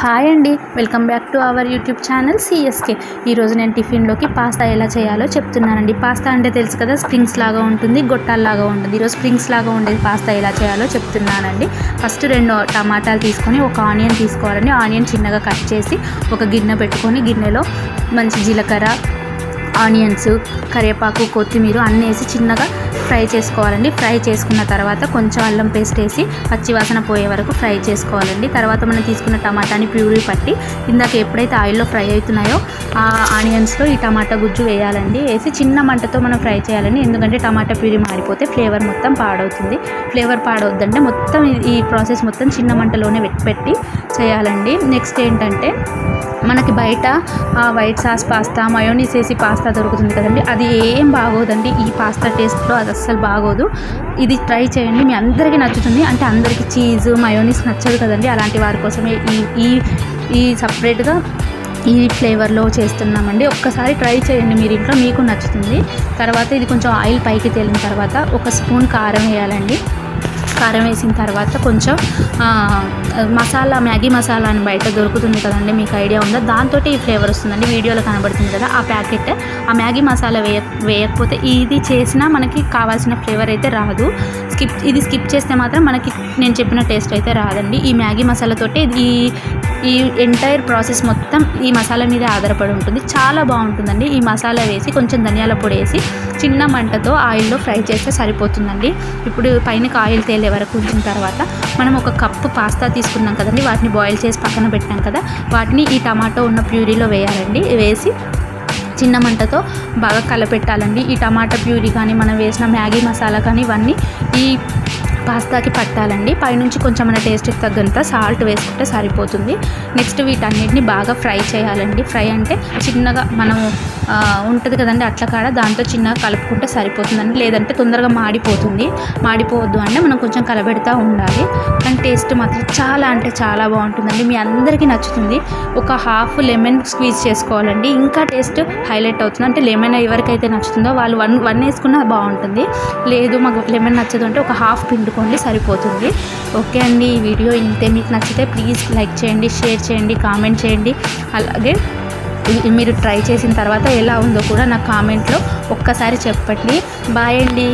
Hi అండి, welcome back to our YouTube channel CSK. ఈరోజు నేను టిఫిన్లోకి పాస్తా ఎలా చేయాలో చెప్తున్నానండి. పాస్తా అంటే తెలుసు కదా, స్ప్రింగ్స్ లాగా ఉంటుంది, గొట్టాల్లాగా ఉంటుంది. ఈరోజు స్ప్రింగ్స్ లాగా ఉండేది పాస్తా ఎలా చేయాలో చెప్తున్నానండి. ఫస్ట్ 2 టమాటాలు తీసుకొని ఒక ఆనియన్ తీసుకోవాలండి. ఆనియన్ చిన్నగా కట్ చేసి ఒక గిన్నె పెట్టుకొని గిన్నెలో మంచి జీలకర్ర, ఆనియన్స్, కరివేపాకు, కొత్తిమీర అన్నీ వేసి చిన్నగా ఫ్రై చేసుకోవాలండి. ఫ్రై చేసుకున్న తర్వాత కొంచెం అల్లం పేస్ట్ వేసి పచ్చివాసన పోయే వరకు ఫ్రై చేసుకోవాలండి. తర్వాత మనం తీసుకున్న టమాటాని ప్యూరీ పట్టి ఇందాక ఎప్పుడైతే ఆయిల్లో ఫ్రై అవుతున్నాయో ఆ ఆనియన్స్లో ఈ టమాటా గుజ్జు వేయాలండి. వేసి చిన్న మంటతో మనం ఫ్రై చేయాలండి. ఎందుకంటే టమాటా ప్యూరీ మాడిపోతే ఫ్లేవర్ మొత్తం పాడవుతుంది. ఫ్లేవర్ పాడవద్దంటే మొత్తం ఈ ప్రాసెస్ మొత్తం చిన్న మంటలోనే పెట్టి చేయాలండి. నెక్స్ట్ ఏంటంటే మనకి బయట వైట్ సాస్ పాస్తా, మయోనీస్ వేసి పాస్తా దొరుకుతుంది కదండి, అది ఏం బాగోదండి. ఈ పాస్తా టేస్ట్లో అది అస్సలు బాగోదు. ఇది ట్రై చేయండి, మీ అందరికీ నచ్చుతుంది. అంటే అందరికీ చీజ్, మయోనీస్ నచ్చదు కదండి, అలాంటి వారి కోసమే ఈ సపరేట్గా ఈ ఫ్లేవర్లో చేస్తున్నామండి. ఒక్కసారి ట్రై చేయండి మీరు ఇంట్లో, మీకు నచ్చుతుంది. తర్వాత ఇది కొంచెం ఆయిల్ పైకి తేలిన తర్వాత 1 స్పూన్ కారం వేయాలండి. కారం వేసిన తర్వాత కొంచెం మసాలా, మ్యాగీ మసాలా అని బయట దొరుకుతుంది కదండి, మీకు ఐడియా ఉందా? దాంతో ఈ ఫ్లేవర్ వస్తుందండి. వీడియోలో కనబడుతుంది కదా ఆ ప్యాకెట్. ఆ మ్యాగీ మసాలా వేయకపోతే ఇది చేసినా మనకి కావాల్సిన ఫ్లేవర్ అయితే రాదు. ఇది స్కిప్ చేస్తే మాత్రం మనకి నేను చెప్పిన టేస్ట్ అయితే రాదండి. ఈ మ్యాగీ మసాలాతోటి ఈ ఎంటైర్ ప్రాసెస్ మొత్తం ఈ మసాలా మీద ఆధారపడి ఉంటుంది. చాలా బాగుంటుందండి. ఈ మసాలా వేసి కొంచెం ధనియాల పొడి వేసి చిన్న మంటతో ఆయిల్లో ఫ్రై చేస్తే సరిపోతుందండి. ఇప్పుడు పైనకి ఆయిల్ తేలే వరకు ఉంచిన తర్వాత మనం 1 కప్పు పాస్తా తీసుకున్నాం కదండి, వాటిని బాయిల్ చేసి పక్కన పెట్టాం కదా, వాటిని ఈ టమాటో ఉన్న ప్యూరీలో వేయాలండి. వేసి చిన్న మంటతో బాగా కలపెట్టాలండి. ఈ టమాటా ప్యూరీ కానీ మనం వేసిన మ్యాగీ మసాలా కానీ ఇవన్నీ ఈ పాస్తాకి పట్టాలండి. పైనుంచి కొంచెం మన టేస్ట్కి తగ్గంత సాల్ట్ వేసుకుంటే సరిపోతుంది. నెక్స్ట్ వీటన్నిటిని బాగా ఫ్రై చేయాలండి. ఫ్రై అంటే చిన్నగా మనం ఉంటుంది కదండి అట్ల కాడ, దాంతో చిన్నగా కలుపుకుంటే సరిపోతుందండి. లేదంటే తొందరగా మాడిపోతుంది. మాడిపోవద్దు అంటే మనం కొంచెం కలబెడతా ఉండాలి. కానీ టేస్ట్ మాత్రం చాలా అంటే చాలా బాగుంటుందండి, మీ అందరికీ నచ్చుతుంది. ఒక హాఫ్ లెమన్ స్క్వీజ్ చేసుకోవాలండి, ఇంకా టేస్ట్ హైలైట్ అవుతుంది. అంటే లెమన్ ఎవరికైతే నచ్చుతుందో వాళ్ళు 1 వేసుకున్నా బాగుంటుంది. లేదు మాకు లెమన్ నచ్చదు అంటే ఒక హాఫ్ పిండుకోండి, సరిపోతుంది. ఓకే అండి, ఈ వీడియో ఇంతే. మీకు నచ్చితే ప్లీజ్ లైక్ చేయండి, షేర్ చేయండి, కామెంట్ చేయండి. అలాగే మీరు ట్రై చేసిన తర్వాత ఎలా ఉందో కూడా నా కామెంట్లో ఒక్కసారి చెప్పండి. బాయ్ అండి.